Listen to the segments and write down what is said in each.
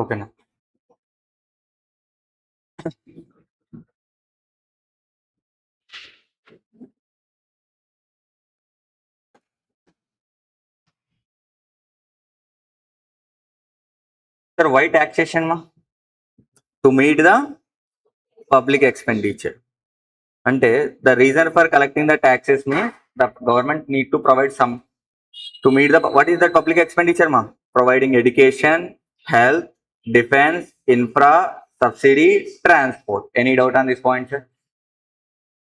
ఓకేనా? Sir, why taxation ma? To meet the public expenditure. Ante the reason for collecting the taxes means the government need to provide some to meet the what is that public expenditure ma? Providing education, health, defense, infra, subsidy, transport. Any doubt on this point, sir?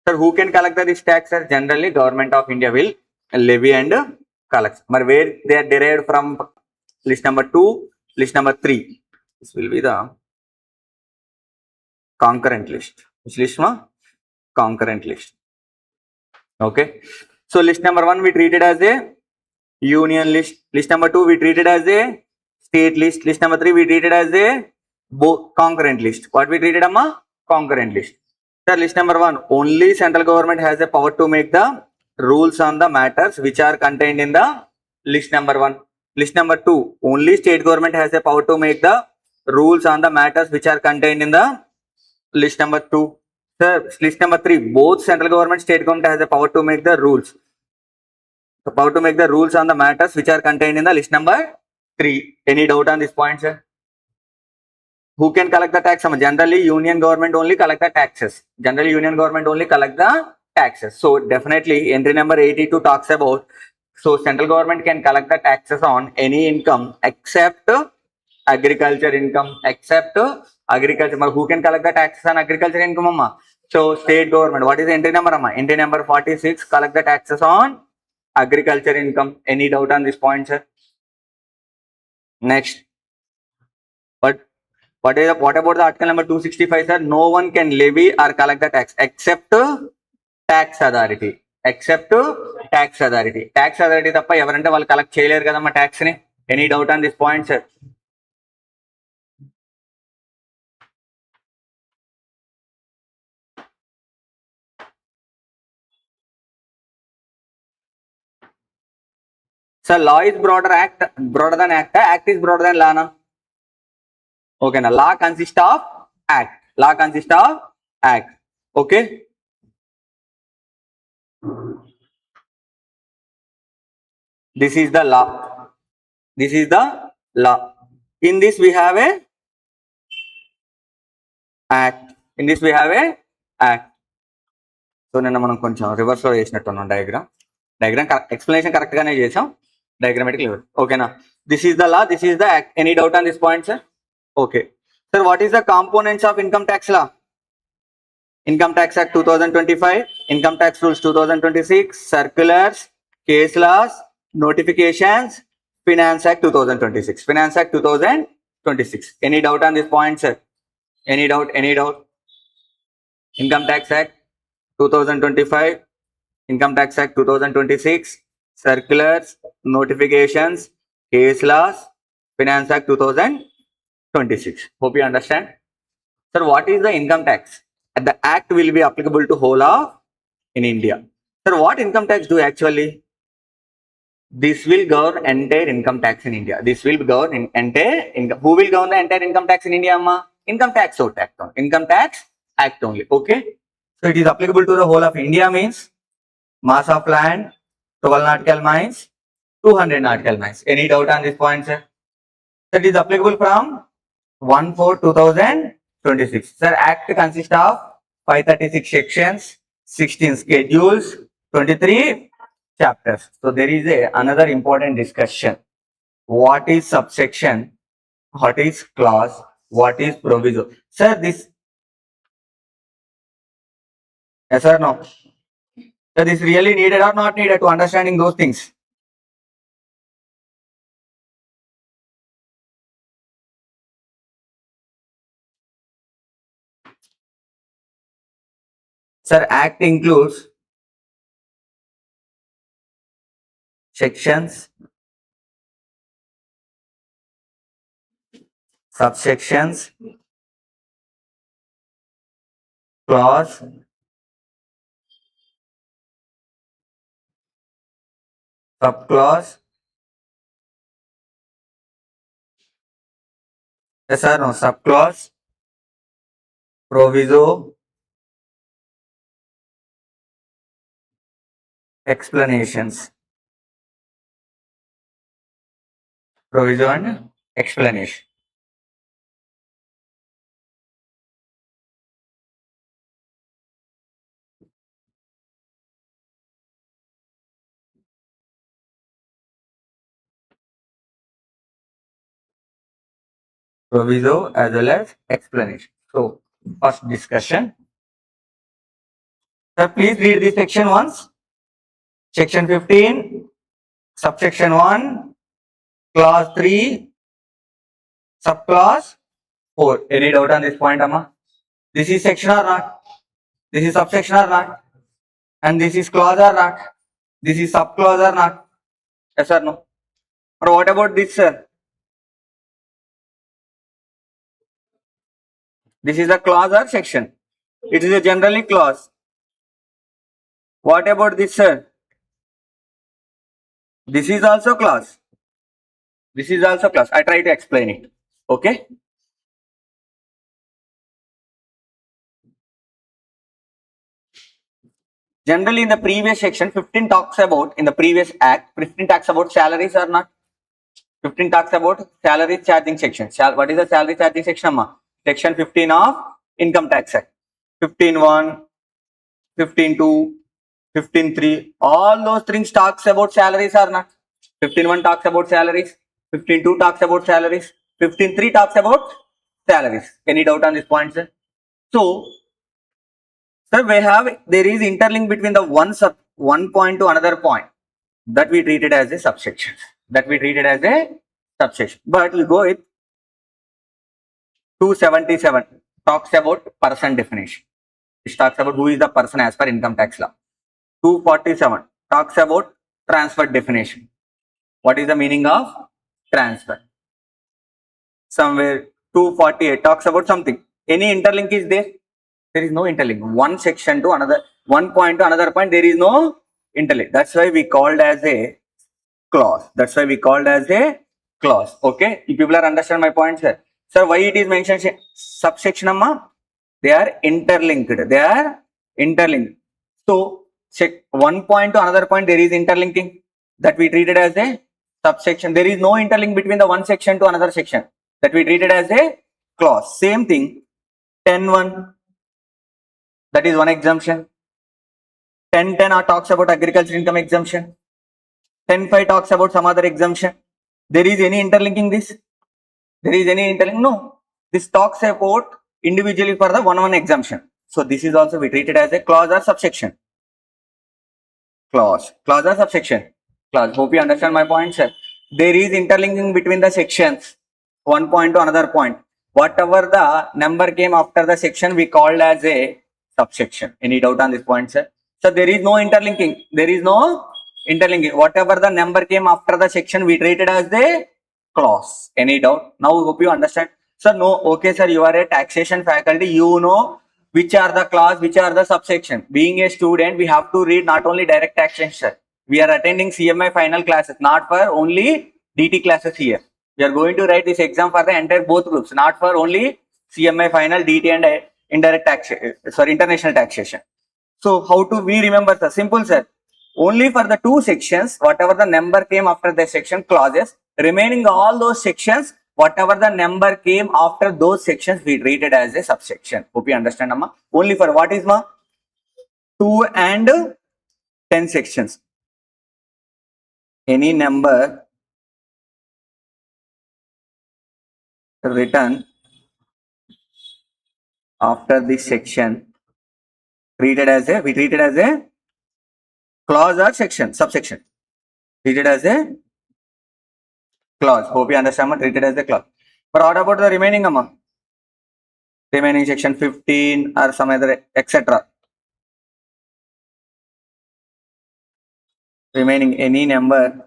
Sir, who can collect this tax, sir? Generally, government of India will levy and collect. But where they are derived from? List number 2, list number 3. This will be the concurrent list. Which list ma? Concurrent list. Okay. So list number 1 we treated as a union list. List number 2 we treated as a state list. List number 3 we treated as a concurrent list. What we treated amma? Concurrent list. Sir, list number 1, only central government has a power to make the rules on the matters which are contained in the list number 1. List number 2, only state government has a power to make the rules on the matters which are contained in the list number 2. Sir, list number 3, both central government, state government has a power to make the rules. The power to make the rules on the matters which are contained in the list number 3. Any doubt on this point, sir? Who can collect the tax? Generally, union government only collect the taxes. Generally, union government only collect the taxes. So definitely, entry number 82 talks about, so central government can collect the taxes on any income except agriculture income, except agriculture. Who can collect the taxes on agriculture income, amma? So state government. What is the entry number, amma? Entry number 46, collect the taxes on agriculture income. Any doubt on this point, sir? Next. But what about the article number 265, sir? No one can levy or collect the tax except tax authority. Except tax authority. Tax authority తప్ప ఎవరంటే వాళ్ళు collect చేయలేరు కదమ్మా tax ని. Any doubt on this point, sir? Sir, law is broader than act. Act is broader than law, na? Okay, na. Law consists of act. Law consists of act. Okay. This is the law. This is the law. In this we have a act. In this we have a act. So నిన్న మనం కొంచెం reverse లో చేసినట్టున్నాం diagram explanation correct గానే చేసాం. డయాగ్రామేటిక్ level. ఓకేనా? This is the law, this is the act. Any doubt on this point, sir? Okay sir, what is the components of income tax law? Income Tax Act 2025, Income Tax Rules 2026, Circulars, Case Laws, Notifications, Finance Act 2026. Finance Act 2026. Any doubt on this point, sir? Any doubt? Any doubt? Income Tax Act 2025, Income Tax Act 2026, Circulars, Notifications, Case Laws, Finance Act 2026. Hope you understand. Sir, what is the income tax? The act will be applicable to whole of in India. Sir, what income tax do actually? This will govern entire income tax in India. This will govern entire income. Who will govern the entire income tax in India, amma? Income Tax Act. Income Tax Act only. Okay. So it is applicable to the whole of India means mass of land, 12 nautical miles, 200 nautical miles. Any doubt on this point, sir? That is applicable from 1/4/2026. Sir, Act consists of 536 sections, 16 schedules, 23 chapters. So there is another important discussion. What is subsection? What is clause? What is proviso? Sir, this. Yes or no? Sir, this really needed or not needed to understanding those things? Sir, Act includes sections, subsections, clause, subclause, Yes or no? Subclause, proviso, explanations. Proviso and explanation. Proviso as well as explanation. So, first discussion. Sir, please read this section once. Section 15, subsection 1, clause 3, subclause 4. Any doubt on this point, Amma? This is section or not? This is subsection or not? And this is clause or not? This is subclause or not? Yes or no? Or what about this, sir? This is a clause or section? It is a generally clause. What about this, sir? This is also clause. This is also clause. I try to explain it. Okay? Generally, in the previous section, 15 talks about, in the previous act, 15 talks about salaries or not? 15 talks about salary charging section. What is the salary charging section, Amma? Section 15 of Income Tax Act. 15.1, 15.2, 15.3, all those things talks about salaries or not? 15.1 talks about salaries, 15.2 talks about salaries, 15.3 talks about salaries. Any doubt on this point, sir? So, sir, there is interlink between the one point to another point that we treated as a subsection. That we treated as a subsection. But we'll go with 277 talks about person definition. It talks about who is the person as per income tax law. 247 talks about transfer definition. What is the meaning of transfer? Somewhere 248 talks about something. Any interlink is there? There is no interlink. One section to another, one point to another point, there is no interlink. That's why we called as a clause. That's why we called as a clause. Okay? If people are understand my point, sir. Sir, why it is mentioned subsection, amma? They are interlinked. They are interlinked. So, check one point to another point, there is interlinking that we treated as a subsection. There is no interlink between the one section to another section that we treated as a clause. Same thing, 10.1, that is one exemption. 10.10 talks about agriculture income exemption. 10.5 talks about some other exemption. There is any interlinking this? There is any interlink? No. This talks about individually for the one exemption. So this is also we treated as a clause or subsection. Clause or subsection? Clause. Hope you understand my point, sir. There is interlinking between the sections, one point to another point. Whatever the number came after the section, we called as a subsection. Any doubt on this point, sir? So there is no interlinking. There is no interlinking. Whatever the number came after the section, we treated as a clause. Any doubt? Now hope you understand. Sir, no. Okay, sir. You are a taxation faculty. You know which are the clause, which are the subsection. Being a student, we have to read not only direct taxation. We are attending CMI final classes, not for only DT classes here. We are going to write this exam for the entire both groups, not for only CMI final, DT and indirect taxation, sorry, international taxation. So how to we remember, sir? Simple, sir. Only for the two sections, whatever the number came after the section clauses, remaining all those sections, whatever the number came after those sections, we treated as a subsection. Hope you understand, Amma. Only for what is, ma? 2 and 10 sections. Any number written after this section we treated as a clause or section, subsection. Treated as a clause. Hope you understand, treated as a clause. But what about the remaining, Amma? Remaining section 15 or some other, etc. Remaining any number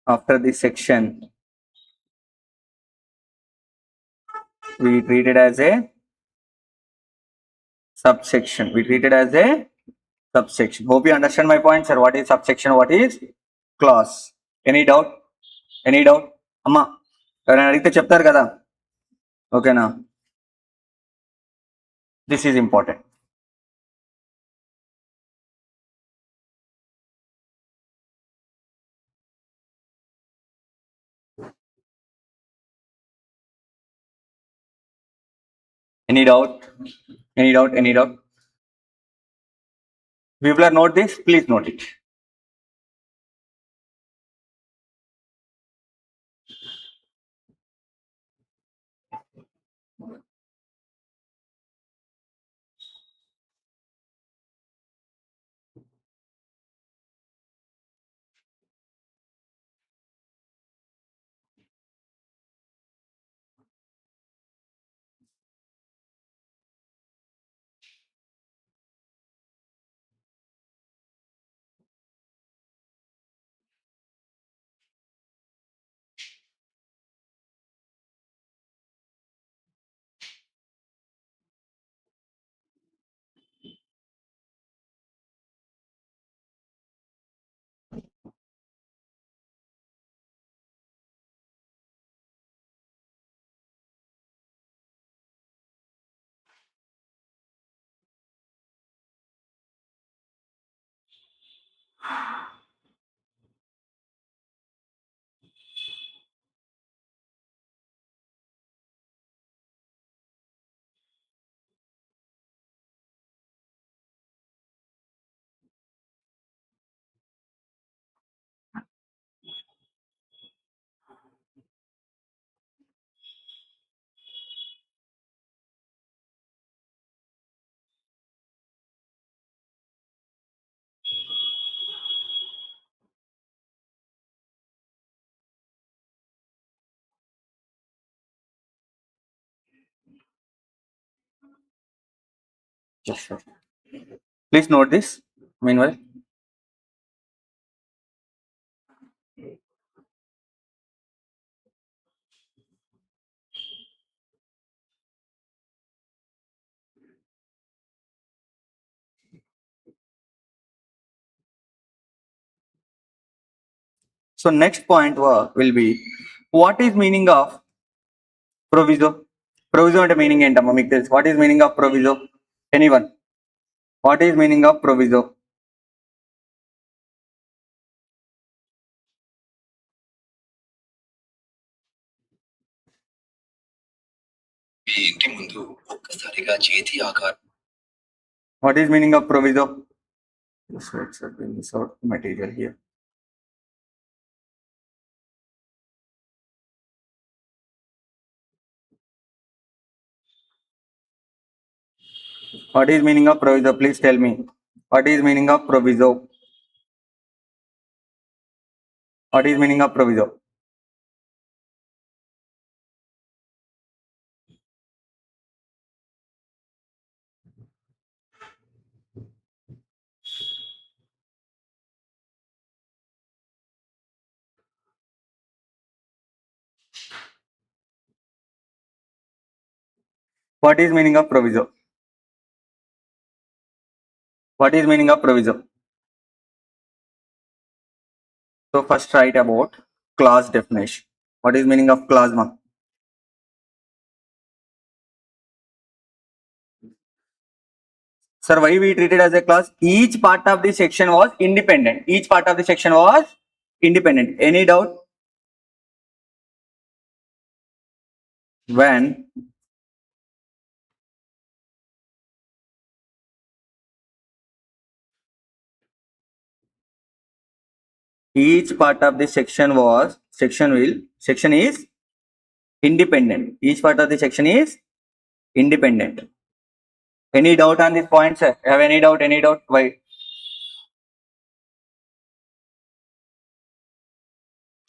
after this section we treat it as a subsection. We treat it as a subsection. Hope you understand my point, sir. What is subsection? What is clause? Any doubt? Any doubt? అమ్మా ఎవరైనా అడిగితే చెప్తారు కదా, ఓకేనా? This is important. Any doubt? Any doubt? Any doubt? People are note this, please note it. Yes, sir. Please note this. Meanwhile, so next point will be, what is meaning of proviso? Proviso అంటే meaning ఏంటమ్మా మీకు తెలుసు? What is meaning of proviso? Anyone? What is meaning of proviso? మీ ఇంటి ముందు ఒక్కసారిగా చేతి ఆకారం. What is meaning of proviso? Just wait, sir. Bring this out material here. What is meaning of proviso? Please tell me. What is meaning of proviso? What is meaning of proviso? What is meaning of proviso? What is meaning of proviso? So first write about clause definition. What is meaning of clause 1? Sir, why we treated as a clause? Each part of the section was independent. Each part of the section was independent. Any doubt? When each part of the section is independent. Each part of the section is independent. Any doubt on this point, sir? Have any doubt? Any doubt? Why?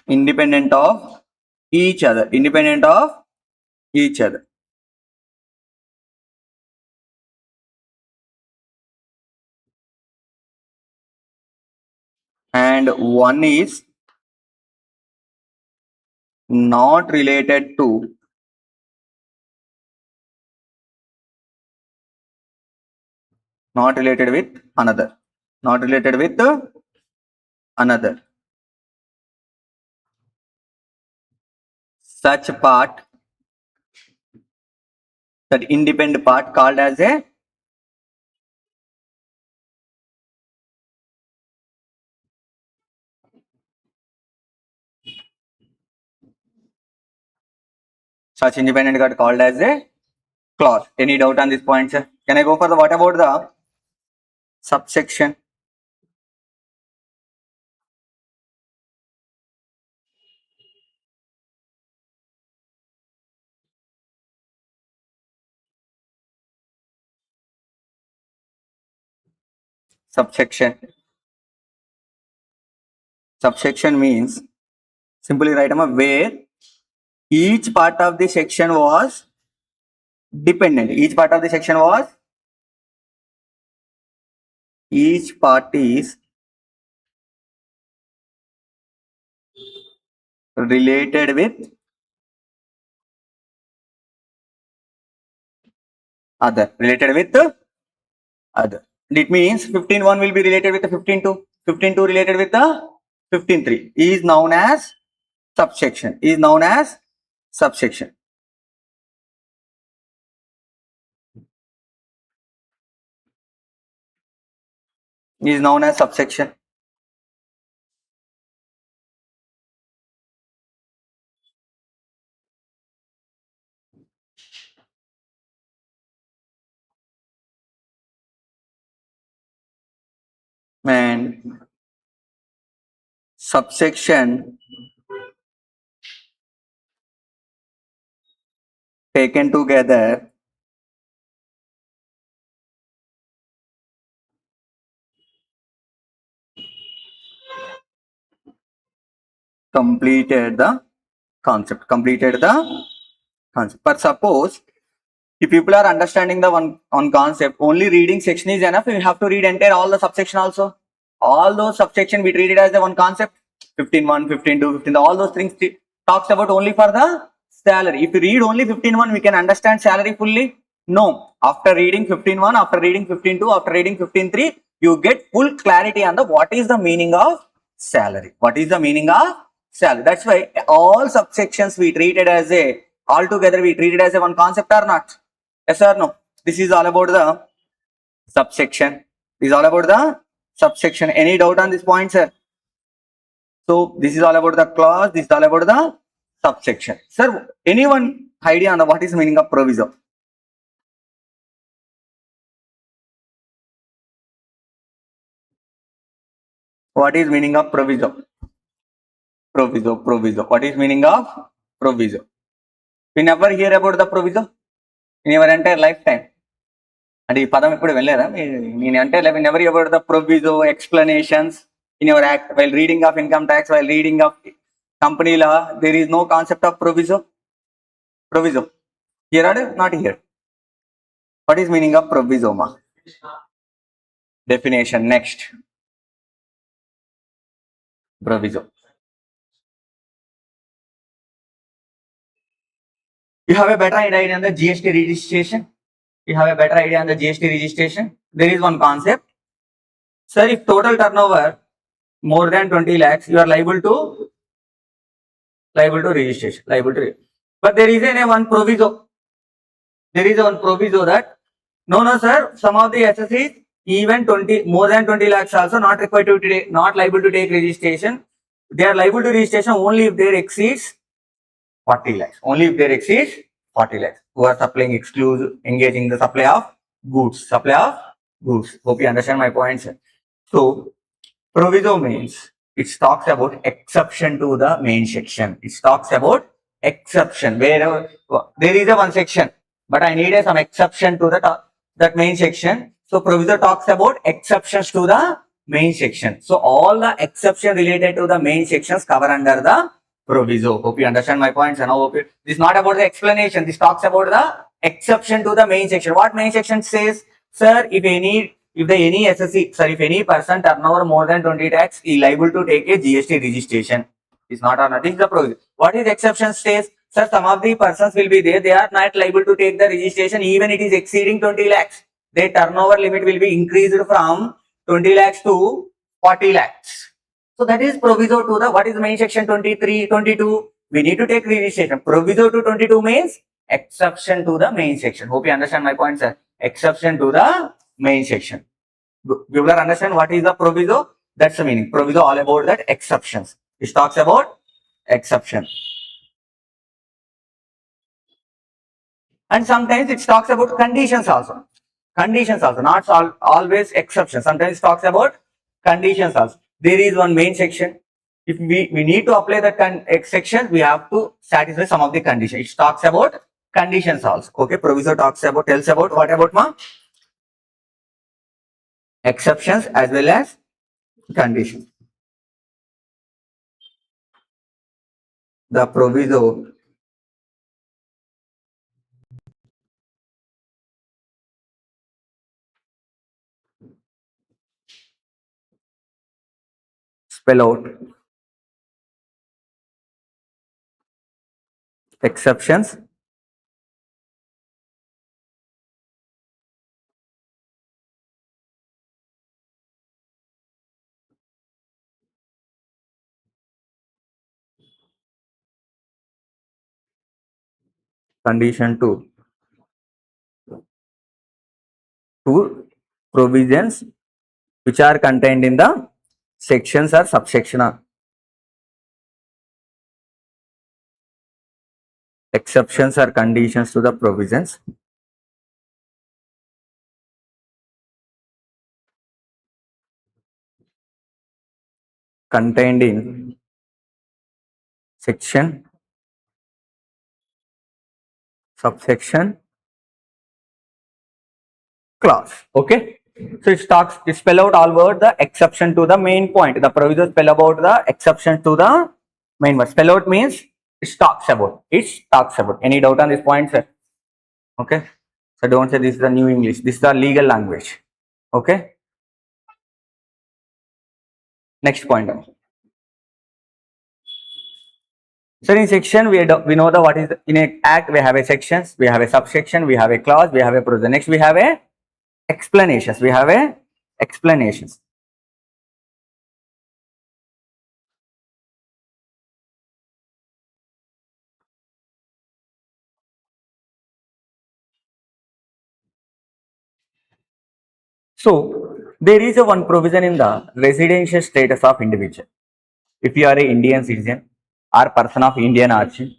Independent of each other. Independent of each other. And one is not related to not related with another, not related with another. Such part, that independent part called as a such independent got called as a clause. Any doubt on this point, sir? Can I go for the what about the subsection? Subsection. Subsection means simply write them where each part of the section was dependent. Each part of the section was, each part is related with other, related with other. It means 15.1 will be related with the 15.2, 15.2 related with the 15.3 is known as subsection, is known as subsection. Is known as subsection. And subsection taken together completed the concept, completed the concept. But suppose if people are understanding the one concept, only reading section is enough. We have to read entire all the subsection also. All those subsection we treat it as the one concept. 15.1, 15.2, 15. All those things talks about only for the salary. If you read only 15.1, we can understand salary fully. No. After reading 15.1, after reading 15.2, after reading 15.3, you get full clarity on the what is the meaning of salary. What is the meaning of salary? That's why all subsections we treated as a altogether we treated as a one concept or not. Yes or no? This is all about the subsection. This is all about the subsection. Any doubt on this point, sir? So this is all about the clause. This is all about the subsection. Sir, anyone idea on what is the meaning of proviso? What is meaning of proviso? Proviso, proviso. What is meaning of proviso? We never hear about the proviso in your entire lifetime. And ఈ పదం ఎప్పుడు వెళ్ళలేదా నేను అంటే never about the proviso explanations in your act while reading of income tax while reading of company law there is no concept of proviso proviso here are not here what is meaning of proviso మా definition next proviso you have a better idea on the GST registration. You have a better idea on the GST registration. There is one concept. Sir, if total turnover more than 20 lakhs, you are liable to registration, liable to. But there is one proviso. There is one proviso that no, sir. Some of the SSEs even more than 20 lakhs also not required to take, not liable to take registration. They are liable to registration only if they exceeds 40 lakhs. Only if they exceed 40 lakhs. Who are supplying exclusive, engaging the supply of goods. Supply of goods. Hope you understand my points. So, proviso means it talks about exception to the main section. It talks about exception. Wherever there is a one section, but I need some exception to that main section. So, proviso talks about exceptions to the main section. So, all the exception related to the main sections cover under the proviso. Hope you understand my points. And hope this is not about the explanation. This talks about the exception to the main section. What main section says, sir, if any SSE, sir, if any person turnover more than 20 lakhs is liable to take a GST registration. It's not or nothing. The proviso. What is exception says, sir, some of the persons will be there. They are not liable to take the registration even it is exceeding 20 lakhs. their turnover limit will be increased from 20 lakhs to 40 lakhs. So that is proviso to the, what is the main section 23, 22? We need to take registration. Proviso to 22 means exception to the main section. Hope you understand my point, sir. Exception to the main section. You will understand what is the proviso? That's the meaning. Proviso all about that exceptions. It talks about exception. And sometimes it talks about conditions also. Conditions also, not always exceptions. Sometimes it talks about conditions also. There is one main section. If we need to apply that section, we have to satisfy some of the conditions. It talks about conditions also. Okay, proviso talks about, tells about what about ma? Exceptions as well as conditions. The proviso spell out exceptions condition to provisions which are contained in the sections or subsection of exceptions or conditions to the provisions contained in section, subsection, clause. Okay. So it spell out all word the exception to the main point. The proviso spell about the exception to the main word. Spell out means it talks about. It talks about. Any doubt on this point, sir? Okay. So don't say this is the new English. This is the legal language. Okay. Next point. So in section we know the what is the, in an act we have a sections, we have a subsection, we have a clause, we have a provision. Next we have a explanations. We have a explanations. So there is a one provision in the residential status of individual. If you are a Indian citizen or person of Indian origin,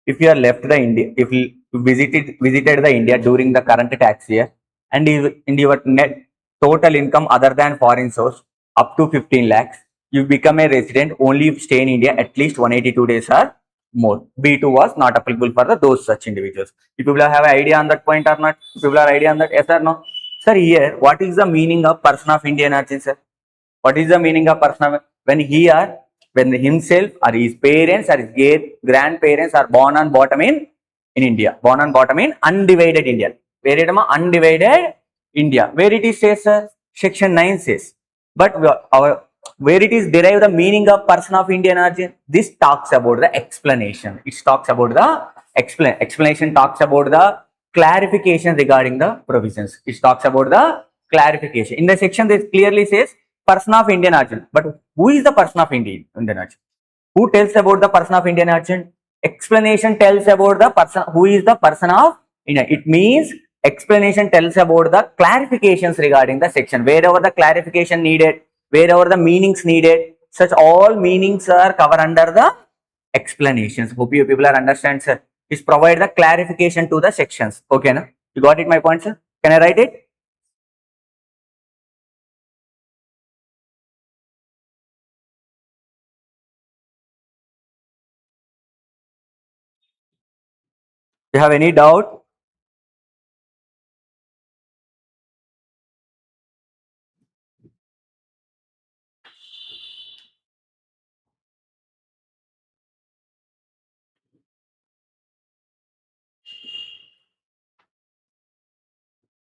if you are left the India, if you visited the India during the current tax year, and in your net total income other than foreign source up to 15 lakhs, you become a resident only if stay in India at least 182 days or more. B2 was not applicable for those such individuals. If people have an idea on that point or not, if people have idea on that, yes or no? Sir, here, what is the meaning of person of Indian origin, sir? What is the meaning of person of, when himself or his parents or his grandparents are born and bottom in India, born and bottom in undivided India. Where it is undivided India. Where it is says, section 9 says. But where it is derived the meaning of person of Indian origin, this talks about the explanation. It talks about the explanation talks about the clarification regarding the provisions. It talks about the clarification. In the section, this clearly says person of Indian origin. But who is the person of Indian origin? Who tells about the person of Indian origin? Explanation tells about the person. Who is the person of Indian? It means explanation tells about the clarifications regarding the section. Wherever the clarification needed, wherever the meanings needed, such all meanings are covered under the explanations. Hope you people are understand, sir. Is provide the clarification to the sections. Okay, na? You got it, my point, sir? Can I write it? You have any doubt?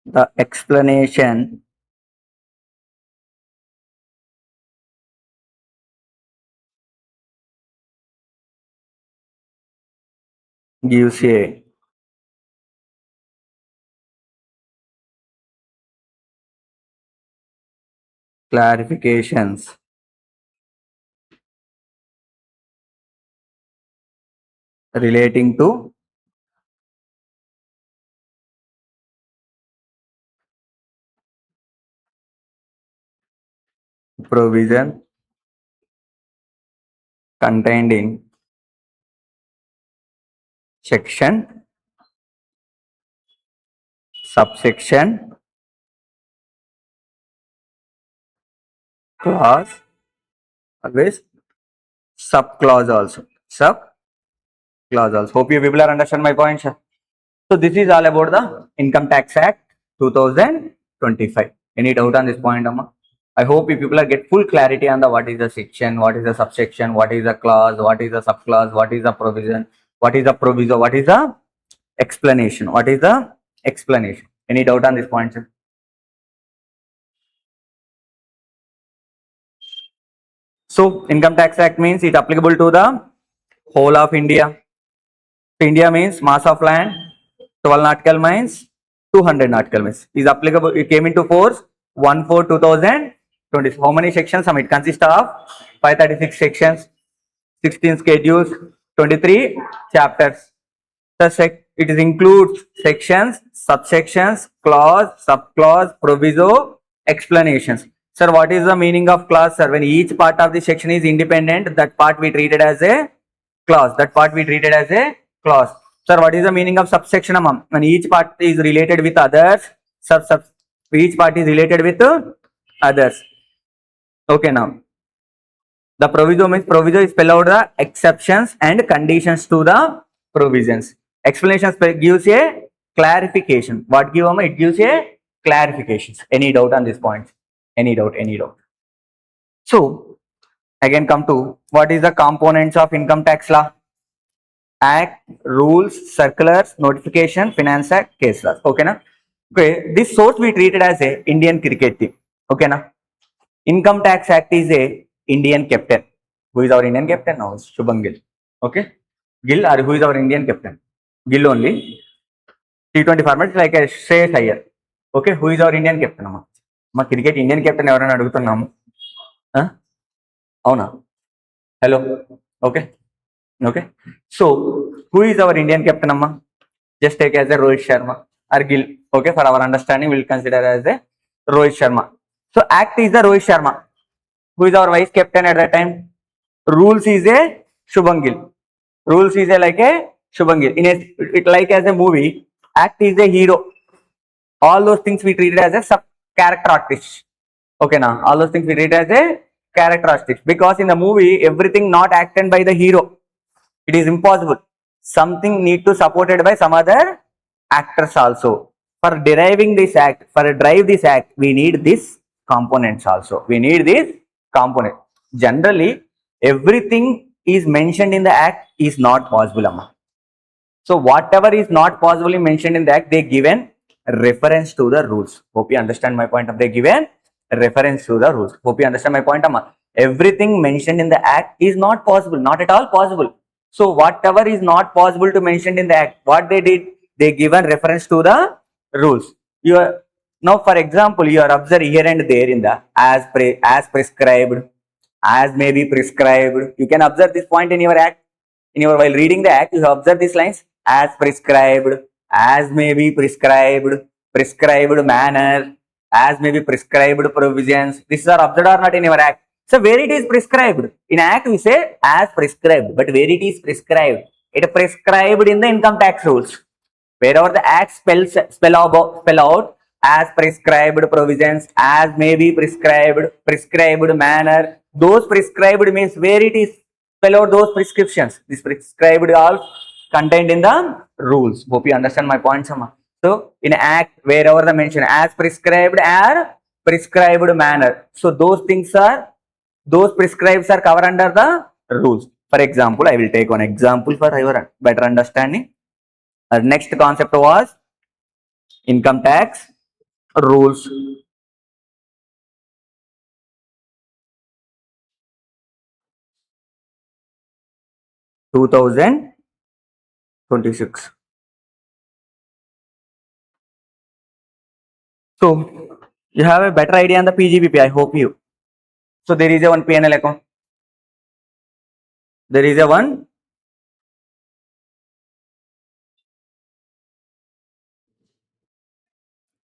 The explanation gives a clarifications relating to provision contained in section, subsection, clause, always subclause also. Subclause also. Hope you people are understand my point, sir. So this is all about the Income Tax Act 2025. Any doubt on this point, Amma? I hope you people are get full clarity on the what is the section, what is the subsection, what is the clause, what is the subclause, what is the provision, what is the proviso, what is the explanation, what is the explanation. Any doubt on this point, sir? So Income Tax Act means it applicable to the whole of India. India means mass of land, 12 nautical miles, 200 nautical miles. Is applicable. It came into force 1/4/2020. How many sections? It consists of 536 sections, 16 schedules, 23 chapters. It includes sections, subsections, clause, subclause, proviso, explanations. Sir, what is the meaning of clause, sir? When each part of the section is independent, that part we treated as a clause. That part we treated as a clause. Sir, what is the meaning of subsection, ma'am? When each part is related with others, each part is related with others. Okay, now. The proviso means proviso is spell out the exceptions and conditions to the provisions. Explanation gives a clarification. What give them? It gives a clarification. Any doubt on this point? Any doubt? Any doubt? So again, come to what is the components of income tax law? Act, rules, circulars, notification, finance act, case laws. Okay, na? Okay, this source we treated as a Indian cricket team. Okay, na? Income Tax Act is a Indian captain. Who is our Indian captain now? Shubham Gill. Okay, Gill, or who is our Indian captain? Gill only. T20 format like a Shreyas Iyer. Okay, who is our Indian captain? Ma cricket Indian captain ఎవరైనా అడుగుతున్నాము. అవునా? Hello. Okay. Okay. So who is our Indian captain, amma? Just take as a Rohit Sharma or Gill. Okay, for our understanding, we'll consider as a Rohit Sharma. So act is the Rohit Sharma. Who is our vice captain at that time? Rules is a Shubham Gill. Rules is a like a Shubham Gill. It like as a movie. Act is a hero. All those things we treated as a sub character artist. Okay, now all those things we treat as a character artist, because in the movie everything not acted by the hero. It is impossible. Something need to supported by some other actors also. For deriving this act, for drive this act, we need this components also. We need this component. Generally, everything is mentioned in the act is not possible, amma. So whatever is not possibly mentioned in the act, they given reference to the rules. Hope you understand my point. They given reference to the rules. Hope you understand my point, amma. Everything mentioned in the act is not possible, not at all possible. So whatever is not possible to mention in the act, what they did, they given reference to the rules. You are now, for example, you are observed here and there in the as prescribed, as may be prescribed. You can observe this point in your act. While reading the act, you have observed these lines: as prescribed, as may be prescribed, prescribed manner, as may be prescribed provisions. These are observed or not in your act? So where it is prescribed? In act we say as prescribed, but where it is prescribed? It is prescribed in the income tax rules. Wherever the act spell out as prescribed provisions, as may be prescribed, prescribed manner. Those prescribed means where it is spell out those prescriptions. This prescribed all contained in the rules. Hope you understand my point, Sama. So in act, wherever the mention as prescribed or prescribed manner. So those things are, those prescribes are covered under the rules. For example, I will take one example for your better understanding. Our next concept was income tax rules. (2026). So you have a better idea on the PGBP. I hope you. So there is a one P&L account. There is a one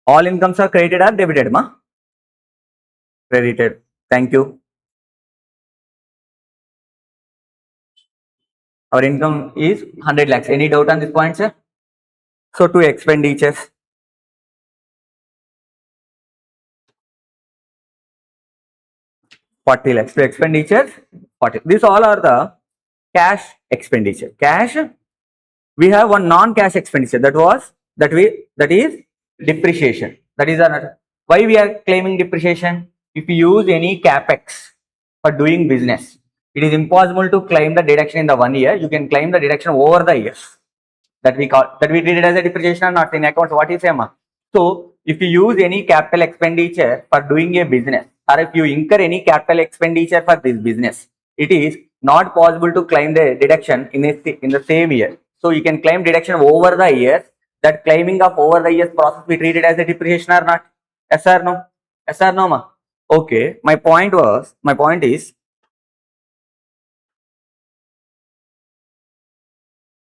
all incomes are credited or debited, ma? Credited. Thank you. Our income is 100 lakhs. Any doubt on this point, sir? So to expenditures. 40 lakhs to expenditures 40. These all are the cash expenditure. Cash, we have one non-cash expenditure that is depreciation. That is why we are claiming depreciation. If you use any capex for doing business, it is impossible to claim the deduction in the 1 year. You can claim the deduction over the years. That we treat it as a depreciation or not in accounts. What is SEMA? So if you use any capital expenditure for doing a business, or if you incur any capital expenditure for this business, it is not possible to claim the deduction in the same year. So you can claim deduction over the years. That claiming of over the years process we treat it as a depreciation or not? Yes or no? Yes or no, ma? Okay. My point is,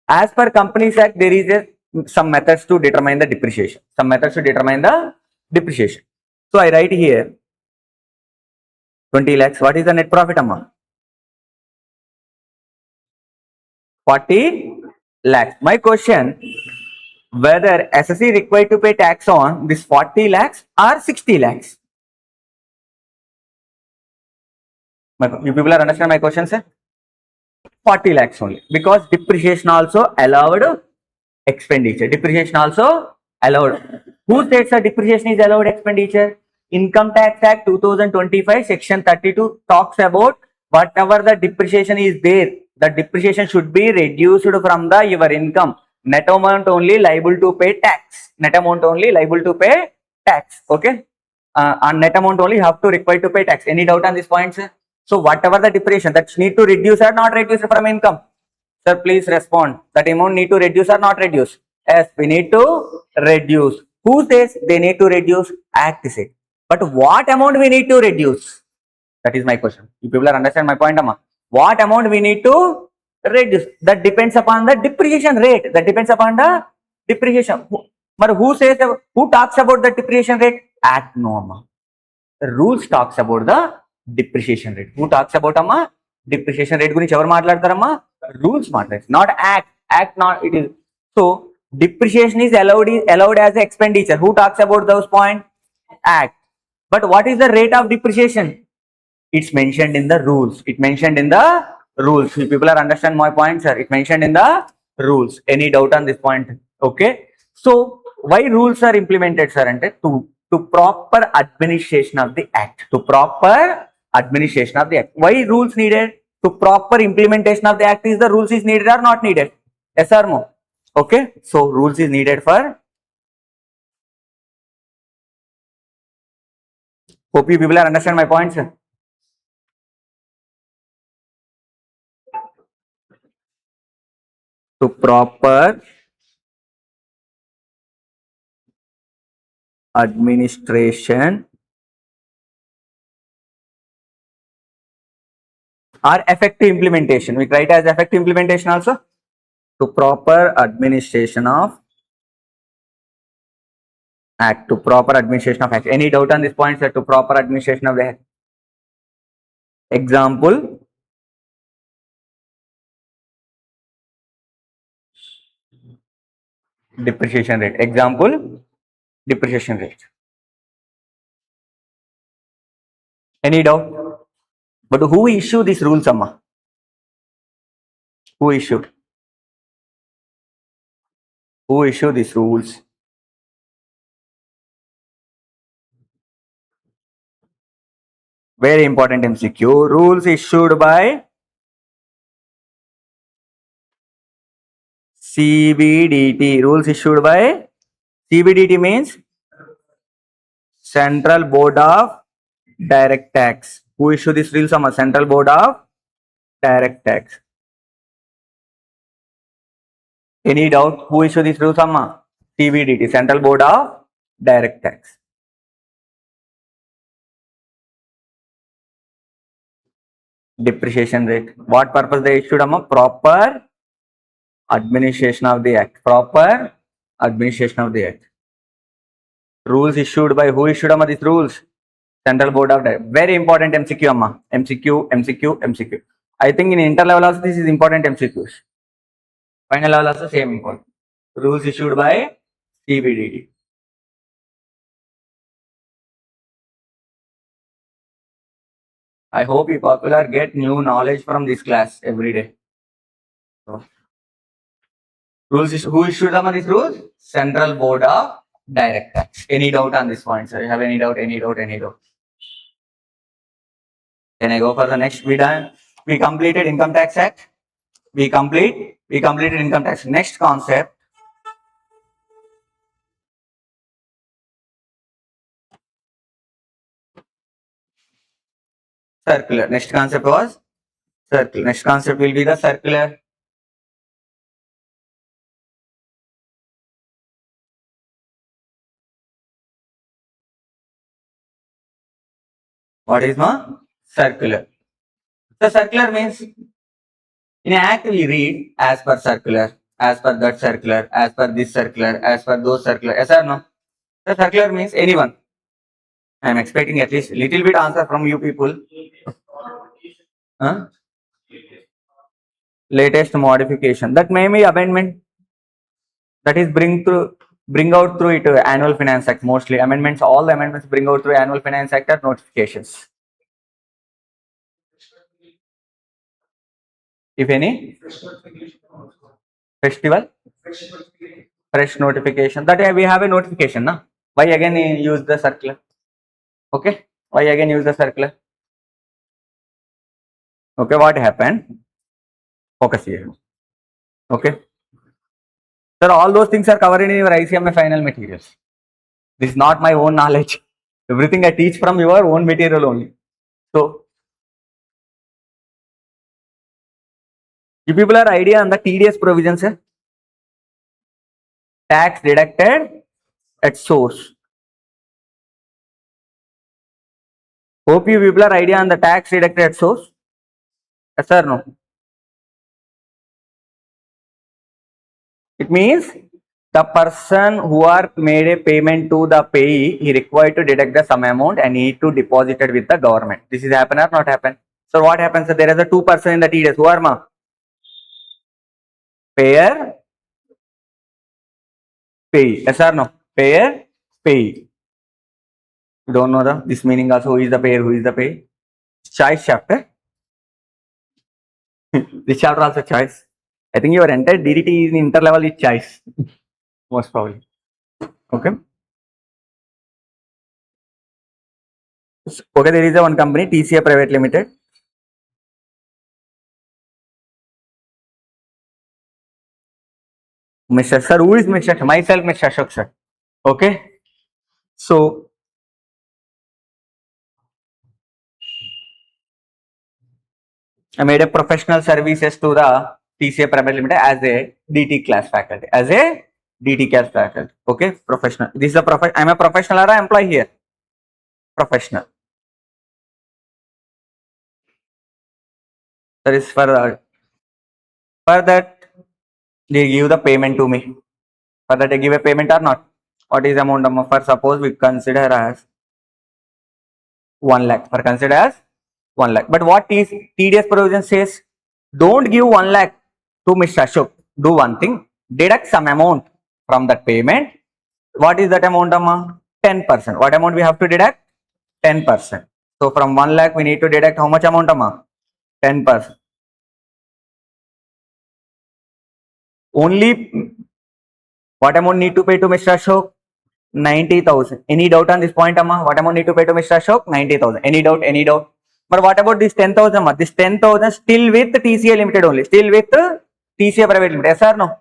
as per Companies Act, there is some methods to determine the depreciation. So I write here 20 lakhs. What is the net profit amount? 40 lakhs. My question, whether SSE required to pay tax on this 40 lakhs or 60 lakhs? You people are understand my question, sir? 40 lakhs only, because depreciation also allowed expenditure. Depreciation also allowed. Who states that depreciation is allowed expenditure? Income Tax Act 2025 section 32 talks about whatever the depreciation is there, the depreciation should be reduced from the your income. Net amount only liable to pay tax. Net amount only liable to pay tax. Okay. On net amount only have to require to pay tax. Any doubt on this point, sir? So whatever the depreciation that need to reduce or not reduce from income. Sir, please respond. That amount need to reduce or not reduce? Yes, we need to reduce. Who says they need to reduce? Act say. But what amount we need to reduce? That is my question. You people are understand my point, Amma? What amount we need to reduce? That depends upon the depreciation rate. That depends upon the depreciation. But who talks about the depreciation rate? Act, no, Amma. The rules talks about the depreciation rate. Who talks about, Amma? Depreciation rate గురించి ఎవరు మాట్లాడతారమ్మా? Rules matter, not act. Act not it is. So depreciation is allowed as expenditure. Who talks about those points? Act. But what is the rate of depreciation? It's mentioned in the rules. It mentioned in the rules. You people are understand my point, sir? It mentioned in the rules. Any doubt on this point? Okay. So why rules are implemented, sir? Ante to proper administration of the act. To proper administration of the act. Why rules needed? To proper implementation of the act is the rules is needed or not needed? Yes or no? Okay. So rules is needed for. Hope you people are understand my point, sir. To proper administration or effective implementation. We write as effective implementation also. To proper administration of act. To proper administration of act. Any doubt on this point, sir? To proper administration of the act. Example. Depreciation rate. Example. Depreciation rate. Any doubt? But who issue these rules, Amma? Who issue? Who issue these rules? Very important MCQ. Rules issued by CBDT. Rules issued by CBDT means Central Board of Direct Tax. Who issue these rules? Amma? Central Board of Direct Tax. Any doubt? Who issue these rules? Amma? CBDT. Central Board of Direct Tax. depreciation rate. What purpose they issued? Proper administration of the act. Proper administration of the act. Rules issued by who issued these rules? Central Board of Directors. Very important MCQ MCQ. I think in inter level also this is important MCQs. Final level also same important. Rules issued by CBDT. I hope you popular get new knowledge from this class every day. So, rules who issued these rules? Central Board of Directors. Any doubt on this point, sir? You have any doubt? Any doubt? Can I go for the next? We completed Income Tax Act. We completed Income Tax. Next concept. Circular. Next concept was circular. Next concept will be the circular. What is circular? The circular means in an act we read as per circular, as per that circular, as per this circular, as per those circular. Yes or no? The circular means anyone. I am expecting at least little bit answer from you people. Huh? Latest modification. That may be amendment. That is bring out through it annual finance act. Mostly amendments, all the amendments bring out through annual finance act or notifications. If any festival, fresh notification. That we have a notification, na? Why again use the circular? Okay. Why again use the circular? Okay. What happened? Focus here. Okay. Sir, all those things are covered in your ICMA final materials. This is not my own knowledge. Everything I teach from your own material only. So, you people have idea on the TDS provisions, sir? Tax deducted at source. Hope you people have idea on the tax deducted at source. Yes or no? It means the person who are made a payment to the payee, he required to deduct the some amount and need to deposit it with the government. This is happen or not happen? So what happens? There is a 2% in the TDS. Who are payer, payee. Yes or no? Payer, payee. You don't know this meaning also. Who is the payer? Who is the payee? Choice chapter. This chapter also choice. I think your entire DDT is in interlevel is choice. Most probably. Okay. Okay, there is a one company, TCA Private Limited. Mr. Sir, who is Mr. Myself, Mr. Ashok sir. Okay. So, I made a professional services to the TCA Private Limited as a DT class faculty. As a DT class faculty. Okay, professional. This is a I'm a professional or an employee here. Professional. That is for that they give the payment to me. For that they give a payment or not? What is the amount of for suppose we consider as 1 lakh. For consider as 1 lakh. But what is TDS provision says? Don't give 1 lakh to Mr. Ashok. Do one thing. Deduct some amount from that payment. What is that amount? 10%. What amount we have to deduct? 10%. So from 1 lakh we need to deduct how much amount? 10%. Only what amount need to pay to Mr. Ashok? 90,000. Any doubt on this point, Amma? What amount need to pay to Mr. Ashok? 90,000. Any doubt? Any doubt? But what about this 10,000? Amma? This 10,000 still with TCA Limited only. Still with TCA Private Limited. Yes or no?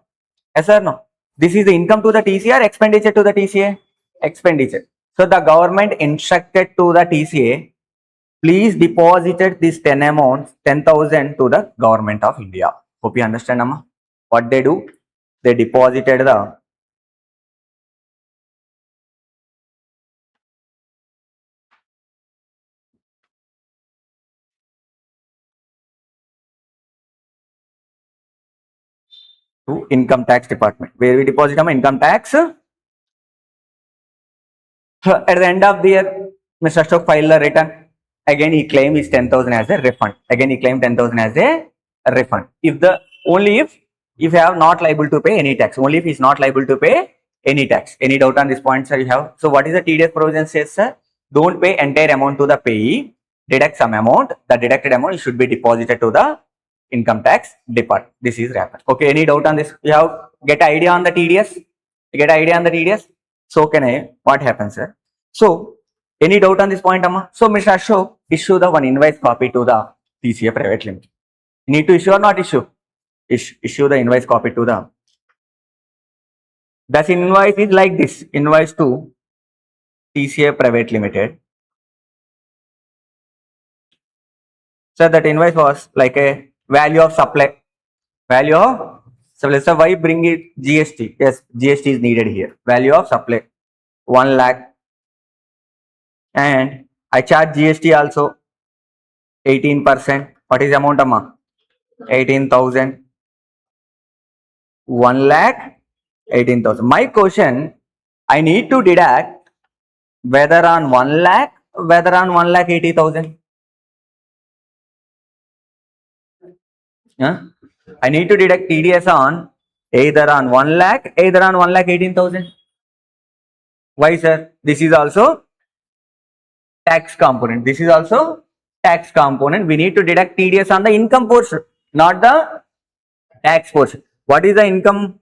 Yes or no? This is the income to the TCA or expenditure to the TCA? Expenditure. So the government instructed to the TCA, please deposited this 10,000 to the government of India. Hope you understand, Amma. What they do? They deposited the to income tax department. Where we deposit income tax. At the end of the year, Mr. Ashok filed a return. Again, he claimed his 10,000 as a refund. Again, he claimed 10,000 as a refund. If the only if you have not liable to pay any tax, only if he's not liable to pay any tax. Any doubt on this point, sir? You have. So, what is the TDS provision says, sir? Don't pay entire amount to the payee. Deduct some amount. The deducted amount should be deposited to the income tax department. This is wrapper. Okay. Any doubt on this? You have get idea on the TDS? You get idea on the TDS? So, can I? What happens, sir? So, any doubt on this point, Amma? So, Mr. Ashok, issue the one invoice copy to the TCA Private Limited. Need to issue or not issue? Issue the invoice copy to the. This invoice is like this. Invoice to TCA Private Limited. So, that invoice was like a value of supply. Value of supply. So, why bring it GST? Yes, GST is needed here. Value of supply 1 lakh. And I charge GST also 18%. What is the amount, Amma? 18,000. 1 lakh 18,000. My question, I need to deduct whether on 1 lakh, whether on 1 lakh 80,000. I need to deduct TDS on either on 1 lakh, either on 1 lakh 18,000. Why, sir? This is also tax component. This is also tax component. We need to deduct TDS on the income portion, not the tax portion. What is the income?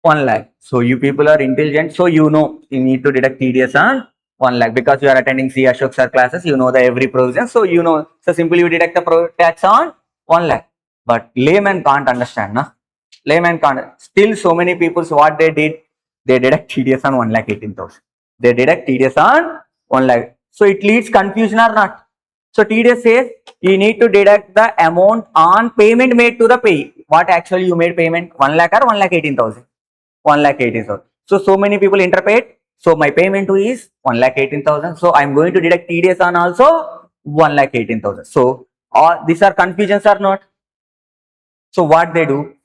1 lakh. So you people are intelligent. So you know you need to deduct TDS on 1 lakh because you are attending C. Ashok sir classes. You know the every provision. So you know. So simply you deduct the tax on 1 lakh. But layman can't understand, na? Layman can't. Still, so many people. So what they did, they deduct TDS on 1 lakh 18,000. They deduct TDS on 1 lakh. So it leads confusion or not? So TDS says you need to deduct the amount on payment made to the pay. What actually you made payment? 1 lakh or 1 lakh 18,000? 1 lakh 18,000. So many people interpret. So my payment to is 1 lakh 18,000. So I'm going to deduct TDS on also 1 lakh 18,000. So all these are confusions or not? So what they do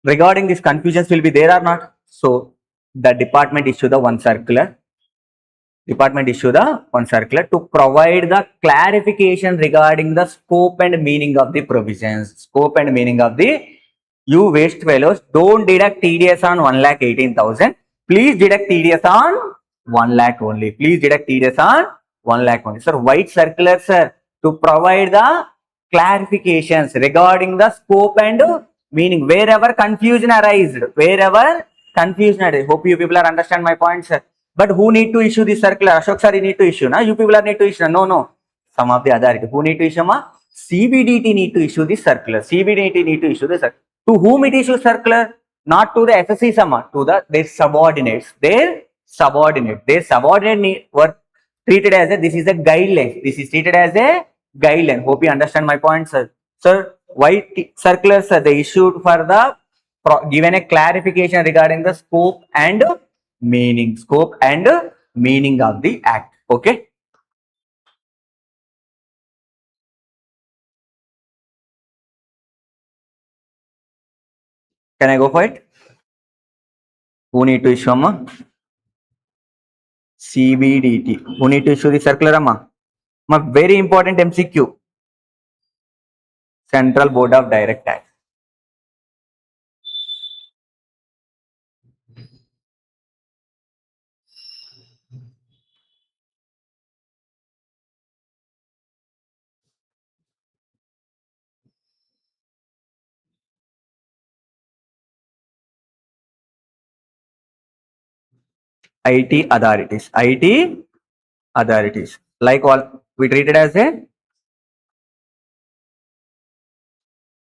regarding these confusions will be there or not? So the department issue the one circular. Department issue the one circular to provide the clarification regarding the scope and meaning of the provisions. Scope and meaning of the you waste fellows, don't deduct TDS on 1 lakh 18,000. Please deduct TDS on 1 lakh only. Please deduct TDS on 1 lakh only. Sir, white circular, sir, to provide the clarifications regarding the scope and meaning wherever confusion arises. Wherever confusion arises. Hope you people are understand my point, sir. But who need to issue this circular? Ashok sir, you need to issue. Na? You people are need to issue. No. Some of the authority. Who need to issue? Ma? CBDT need to issue this circular. CBDT need to issue this circular. To whom it issues circular? Not to the SSC Sama, to their subordinates. Their subordinate were treated as a, this is a guideline. This is treated as a guideline. Hope you understand my point, sir. Sir, white circulars are they issued for the given a clarification regarding the scope and meaning. Scope and meaning of the act. Okay. Can I go for it? Who need to issue, Amma? CBDT. Who need to issue the circular, Amma? Very important MCQ. Central Board of Direct Tax. IT authorities. IT authorities. Like all, we treat it as a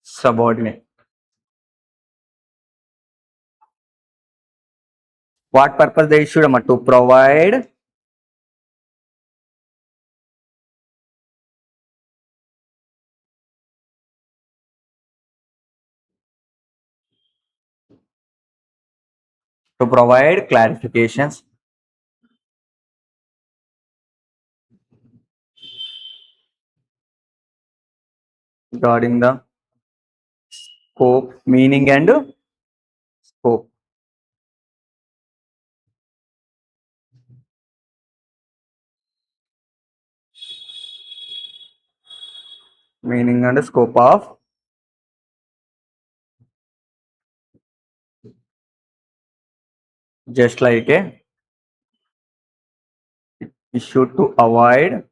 subordinate. What purpose they issued? To provide clarifications regarding the scope, meaning and scope. Meaning and scope of just like a issue to avoid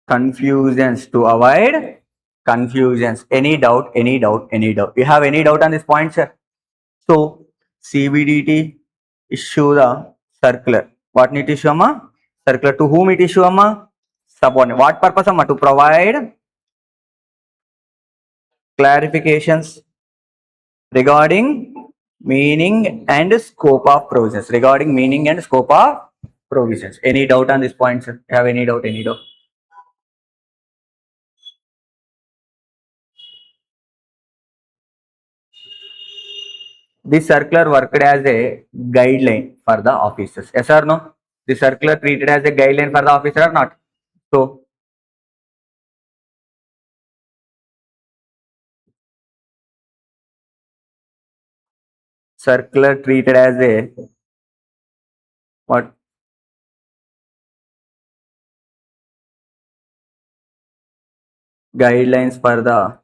confusions, to avoid confusions. Any doubt, any doubt, any doubt. You have any doubt on this point, sir? So CBDT issue the circular. What need to issue, amma? Circular. To whom it issue, amma? Subordinate. What purpose, amma? To provide clarifications regarding meaning and scope of provisions. Regarding meaning and scope of provisions. Any doubt on this point, sir? You have any doubt? Any doubt? This circular worked as a guideline for the officers. Yes or no? The circular treated as a guideline for the officer or not? So, circular treated as a what? Guidelines for the.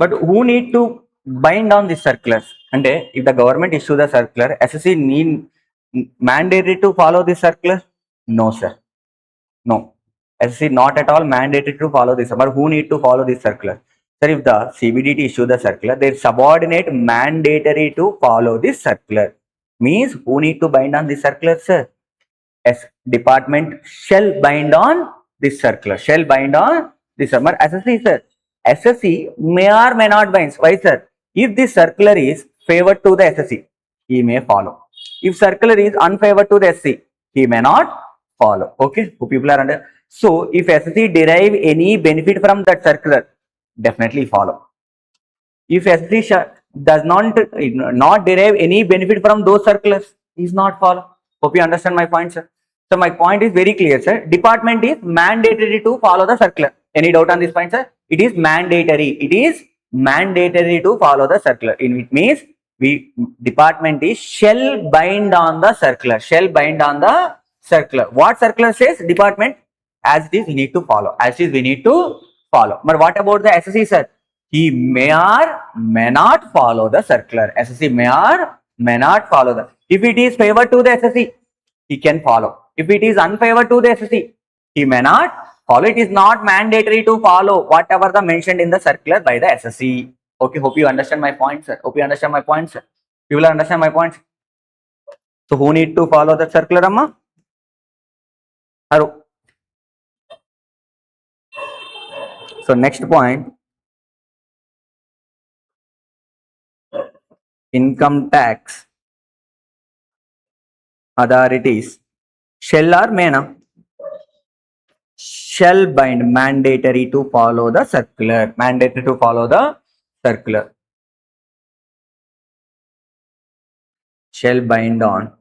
But who need to bind on these circulars? And if the government issue the circular, SSC need mandatory to follow this circular? No, sir. No. SSC not at all mandated to follow this. But who need to follow this circular? Sir, if the CBDT issue the circular, their subordinate mandatory to follow this circular. Means who need to bind on this circular, sir? As department shall bind on this circular. Shall bind on this circular. SSC, sir. SSC may or may not bind. Why, sir? If this circular is favored to the SSC, he may follow. If circular is unfavored to the SC, he may not follow. Okay, so people are under. So if SSC derive any benefit from that circular, definitely follow. If SSC does not derive any benefit from those circulars, is not follow. Hope you understand my point, sir. So my point is very clear, sir. Department is mandatory to follow the circular. Any doubt on this point, sir? It is mandatory. It is mandatory to follow the circular. It means department is shall bind on the circular. Shall bind on the circular. What circular says? Department as it is we need to follow. As it is we need to follow. But what about the SSC, sir? He may or may not follow the circular. SSC may or may not follow the. If it is favored to the SSC, he can follow. If it is unfavored to the SSC, he may not follow. It is not mandatory to follow whatever the mentioned in the circular by the SSC. Okay, hope you understand my point, sir. Hope you understand my point, sir. You will understand my point. So who need to follow the circular, amma? So next point, income tax authorities shall or may not? Shall bind, mandatory to follow the circular. Mandatory to follow the circular. Shall bind on.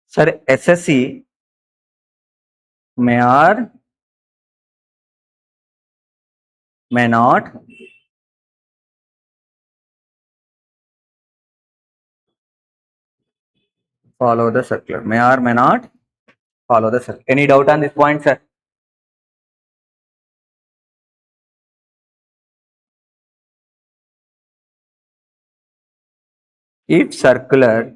Sir, SSC may or may not follow the circular. May or may not follow the circular. Any doubt on this point, sir? If circular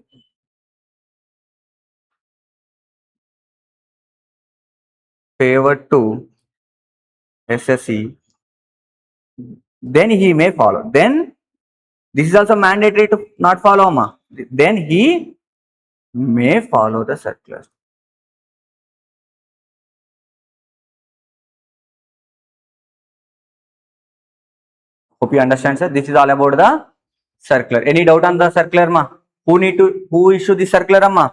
favored to SSC, then he may follow. Then this is also mandatory to not follow, ma. Then he may follow the circular. Hope you understand, sir. This is all about the circular. Any doubt on the circular, ma? Who issue the circular, ma?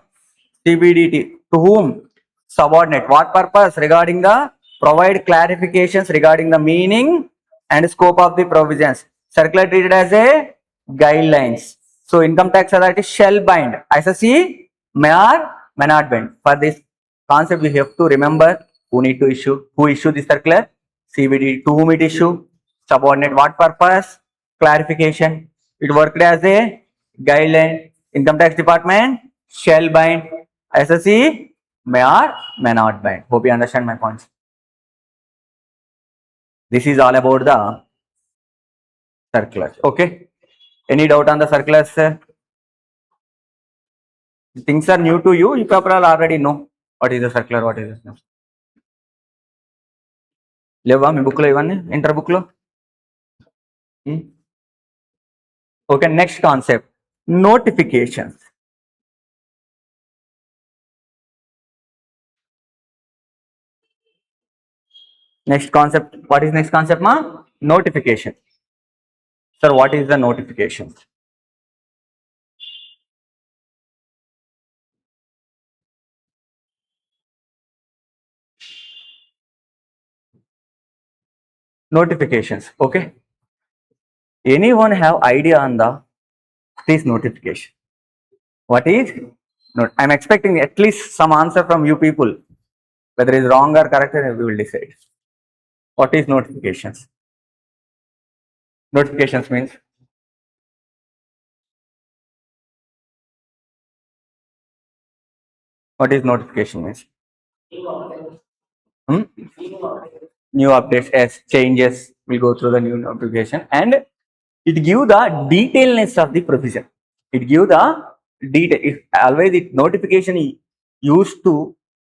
CBDT. To whom? Subordinate. What purpose? Regarding the provide clarifications regarding the meaning, and scope of the provisions. Circular treated as a guidelines. So income tax authority shall bind. SSC may or may not bind. For this concept, we have to remember who need to issue, who issue the circular, CBD, to whom it issue, subordinate what purpose, clarification. It worked as a guideline. Income tax department shall bind. SSC may or may not bind. Hope you understand my points. This is all about the circulars. Okay. Any doubt on the circulars, sir? Things are new to you. You people already know what is the circular, what is this. లేవా మీ book లో ఇవన్నీ inter book లో okay next concept notifications next concept, what is next concept ma? Notification. Sir, what is the notification? Notifications. Okay, anyone have idea on the this notification? What is not? I'm expecting at least some answer from you people. Whether it is wrong or correct, we will decide. What is notifications? Notifications means what is notification means? New updates as changes will go through the new notification, and it give the detailness of the provision. It give the detail. If always it notification used to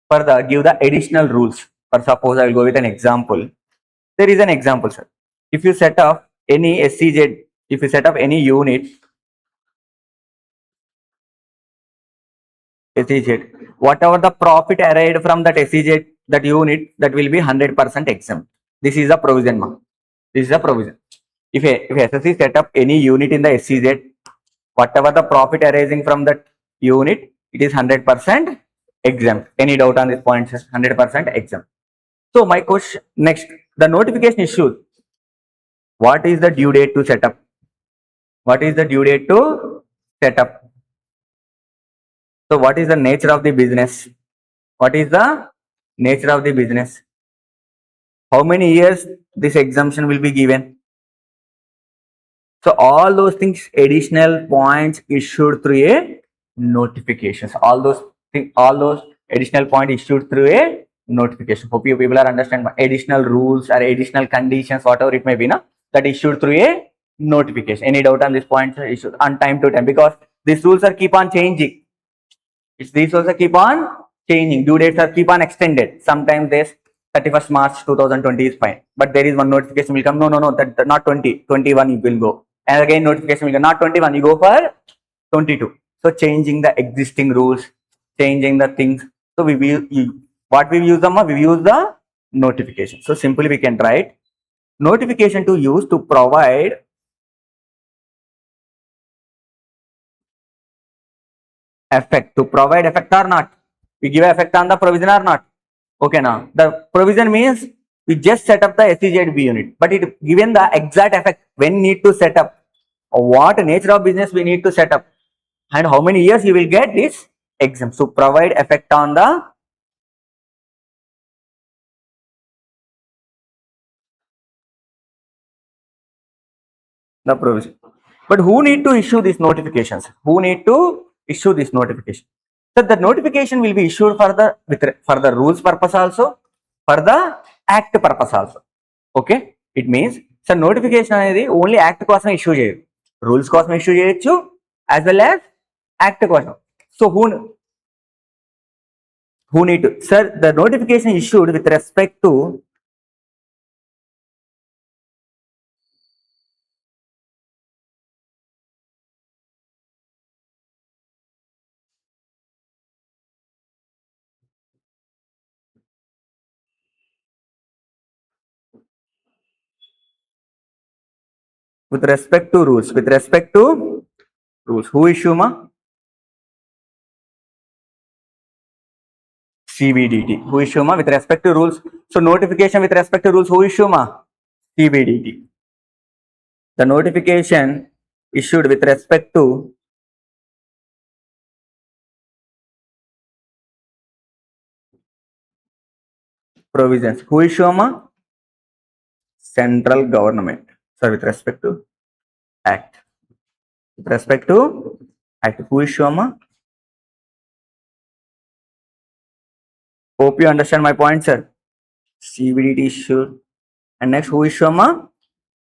for the give the additional rules. For suppose I will go with an example. There is an example, sir. If you set up any SCZ, if you set up any unit, SCZ, whatever the profit arrived from that SCZ, that unit, that will be 100% exempt. This is a provision, ma. This is a provision. If SSC set up any unit in the SCZ, whatever the profit arising from that unit, it is 100% exempt. Any doubt on this point, sir? 100% exempt. So my question next, the notification issued. What is the due date to set up? What is the due date to set up? So what is the nature of the business? What is the nature of the business? How many years this exemption will be given? So all those things, additional points issued through a notifications. All those additional points issued through a notification. Hope you people are understand. Additional rules or additional conditions, whatever it may be, na, that issued through a notification. Any doubt on this point? Issued on time to time, because these rules are keep on changing. These rules are keep on changing. Due dates are keep on extended. Sometimes there's 31st March 2020 is fine, but there is one notification will come. No, that not 20, 21 you will go. And again notification will go, not 21, you go for 22. So changing the existing rules, changing the things. So we will, what we use them? We use the notification. So simply we can write notification to use to provide effect. To provide effect or not? We give effect on the provision or not? Okay, now the provision means we just set up the SCZB unit, but it given the exact effect when need to set up, or what nature of business we need to set up, and how many years you will get this exempt. So provide effect on the provision. But who need to issue these notifications? Who need to issue this notification? So the notification will be issued for the rules purpose also, for the act purpose also. Okay, it means so notification అనేది only act కోసం issue చేయదు, rules కోసం issue చేయొచ్చు as well as act కోసం. So who need to, sir, the notification issued with respect to rules, with respect to rules, who issue ma? CBDT. Who issue ma with respect to rules? So notification with respect to rules, who issue ma? CBDT. The notification issued with respect to provisions. Who issue amma? Central government. So with respect to act. With respect to act. Who issue amma? Hope you understand my point, sir. CBDT issue. And next, who issue amma?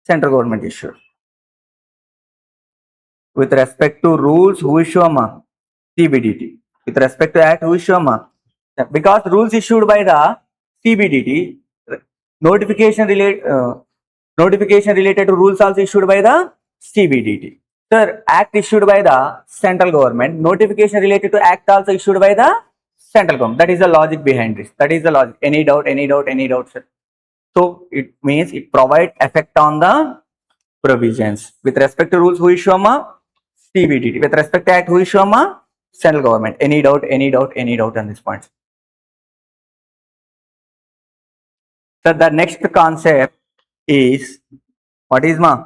Central government issue. With respect to rules, who issue amma? CBDT. With respect to act, who issue amma? Because rules issued by the CBDT, notification related to rules also issued by the CBDT. Sir, act issued by the central government, notification related to act also issued by the central government. That is the logic behind this. That is the logic. Any doubt, sir? So it means it provides effect on the provisions. With respect to rules, who issue amma? CBDT. With respect to act, who issue amma? Central government. Any doubt on this point? So the next concept is, what is ma?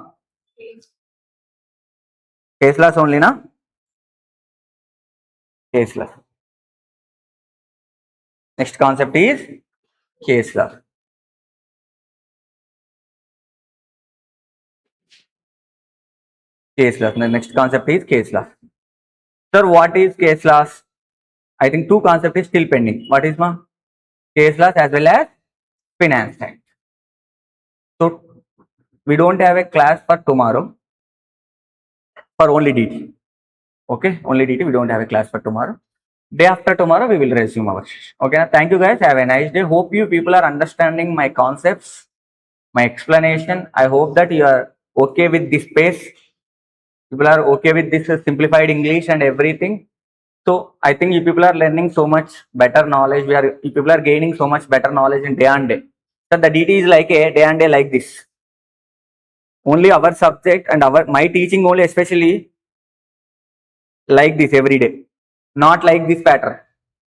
Case laws only, na? Case law. Next concept is case law. Case law. The next concept is case law. Sir, what is case laws? I think two concepts is still pending. What is ma? Case laws as well as finance act. So we don't have a class for tomorrow for only DT. Okay, only DT. We don't have a class for tomorrow. Day after tomorrow, we will resume our session. Okay, thank you guys. Have a nice day. Hope you people are understanding my concepts, my explanation. I hope that you are okay with this pace. People are okay with this simplified English and everything. So I think you people are learning so much better knowledge. You people are gaining so much better knowledge in day and day. So the DT is like a day and day like this. Only our subject and my teaching only especially like this every day, not like this pattern.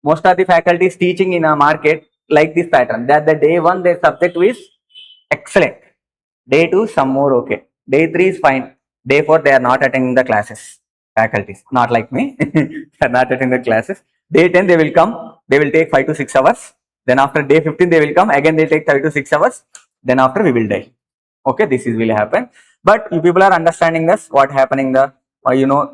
Most of the faculties teaching in a market like this pattern, that the day one their subject is excellent, day two some more okay, day three is fine, day four they are not attending the classes. Faculties not like me they are not attending the classes. Day 10 they will come, they will take 5 to 6 hours, then after day 15 they will come again, they take 5 to 6 hours, then after we will die. Okay, this is will happen. But you people are understanding this, what happening the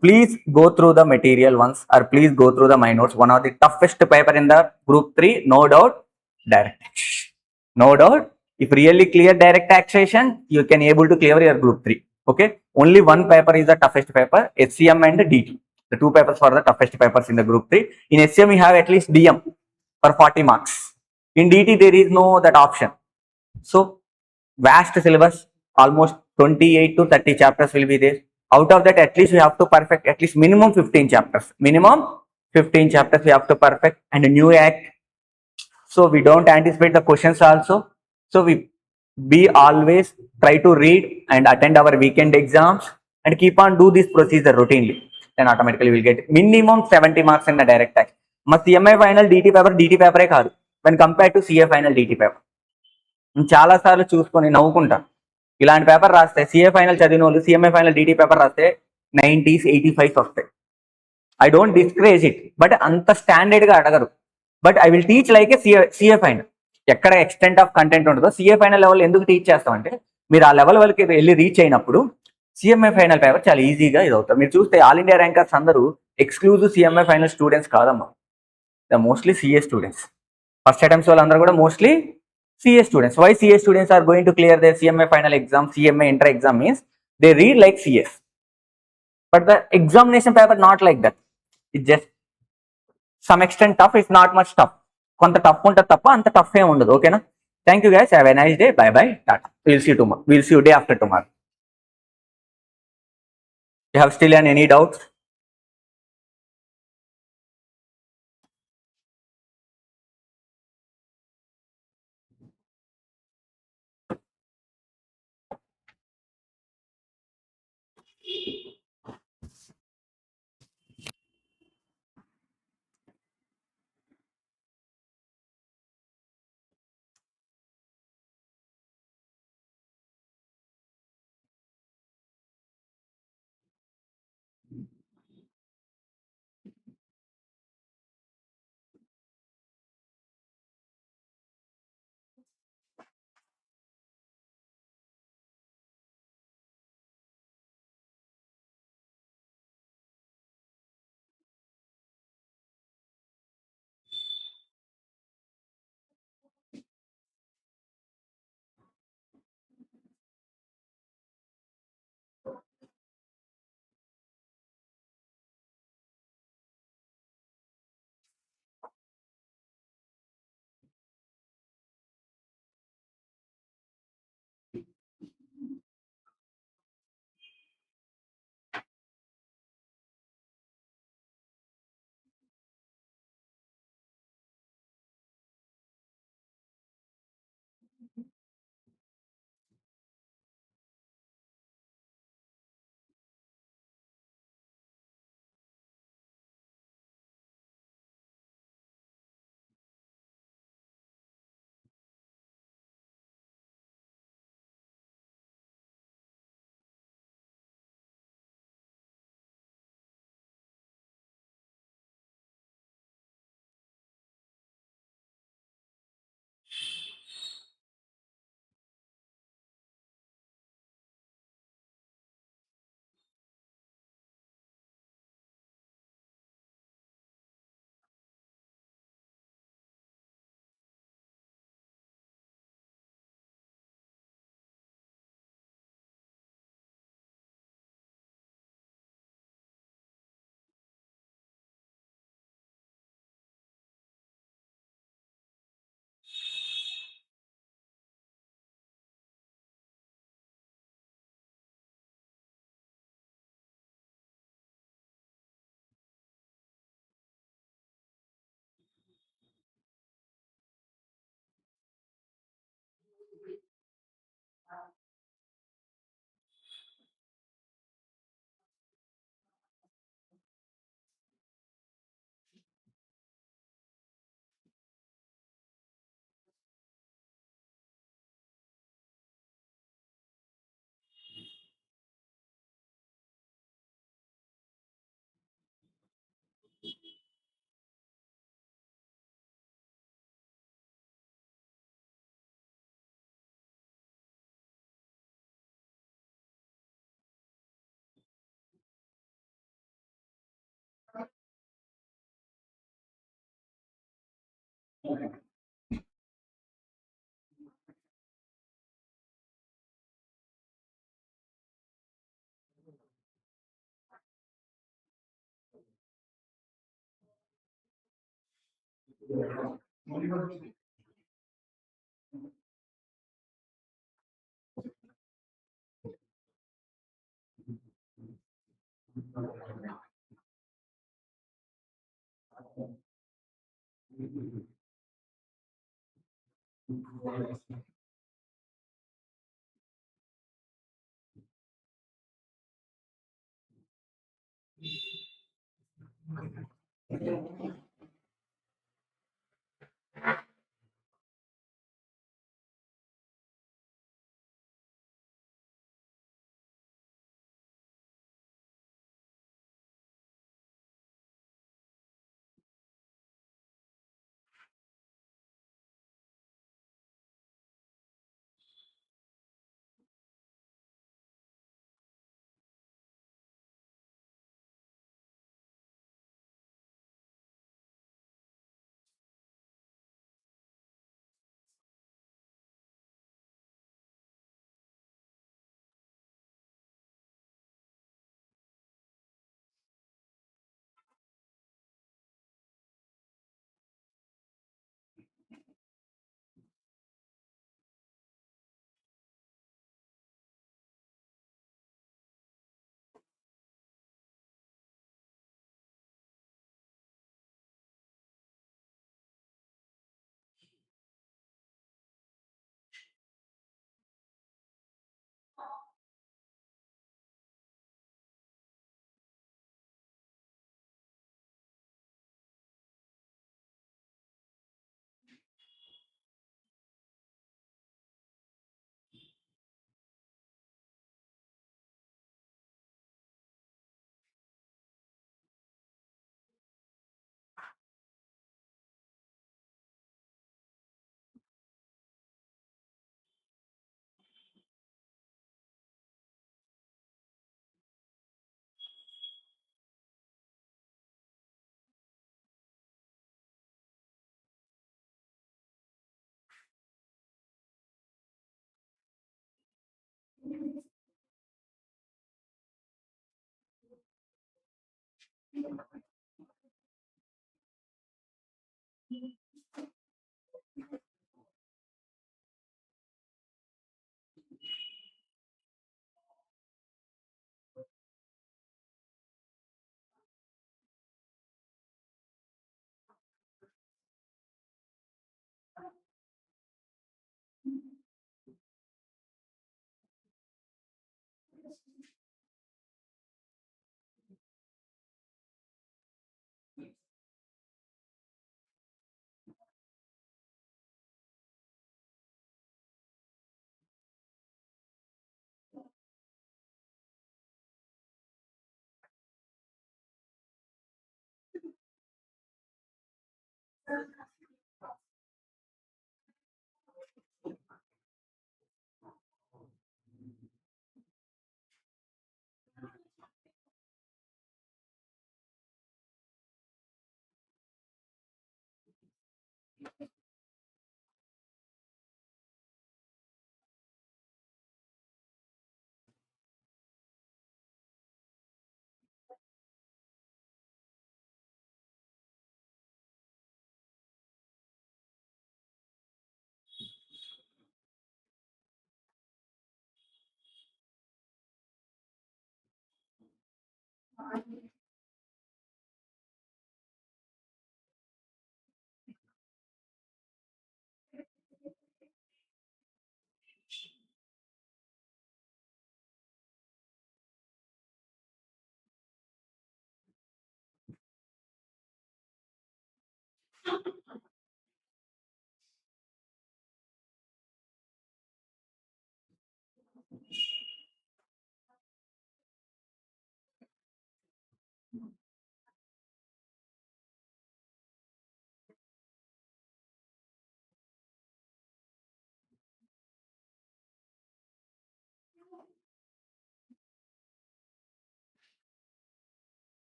please go through the material once, or please go through the my notes. One of the toughest paper in the group 3, no doubt, direct taxation. No doubt, if really clear direct taxation, you can able to clear your group 3. Okay, only one paper is the toughest paper, HCM and DT. The two papers are the toughest papers in the group 3. In HCM we have at least DM for 40 marks. In DT there is no that option. So vast syllabus, almost 28 to 30 chapters will be there. Out of that, at least we have to perfect at least minimum 15 chapters. Minimum 15 chapters we have to perfect, and a new act. So we don't anticipate the questions also. So we always try to read and attend our weekend exams and keep on do this procedure routinely. Then automatically we'll get minimum 70 marks in the direct tax. My CMA final DT paper కాదు when compared to CA final DT paper. చాలా సార్లు చూసుకొని నవ్వుకుంటా, ఇలాంటి paper రాస్తే CA final చదివిన వాళ్ళు CMA final DT paper రాస్తే 90s 85s వస్తాయి. I don't discourage it, but అంత స్టాండర్డ్ గా అడగరు. But I will teach like A CA final. ఎక్కడ ఎక్స్టెంట్ ఆఫ్ కంటెంట్ ఉంటుందో సిఏ ఫైనల్ లెవెల్ ఎందుకు టీచ్ చేస్తామంటే, మీరు ఆ లెవెల్ వరకు వెళ్ళి రీచ్ అయినప్పుడు సిఎంఏ ఫైనల్ పేపర్ చాలా ఈజీగా ఇది అవుతారు. మీరు చూస్తే ఆల్ ఇండియా ర్యాంకర్స్ అందరూ ఎక్స్క్లూజివ్ సిఎంఏ ఫైనల్ స్టూడెంట్స్ కాదమ్మా, the mostly CA students. First attempts వాళ్ళందరూ కూడా mostly CA students. Why CA students are going to clear their CMA final exam, CMA inter exam means they read like CS. But the examination paper not like that. It's just some extent tough, it's not much tough. కొంత tough ఉంటుంది తప్ప అంత tough ఏమి ఉండదు. ఓకేనా? Thank you guys, have a nice day, by by, Tata. We'll see you day after tomorrow. You have still any doubts?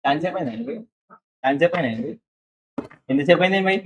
ఎంతసేపు అయిందండి ఎంతసేపు అయినాయండి ఎంతసేపు అయింది మరి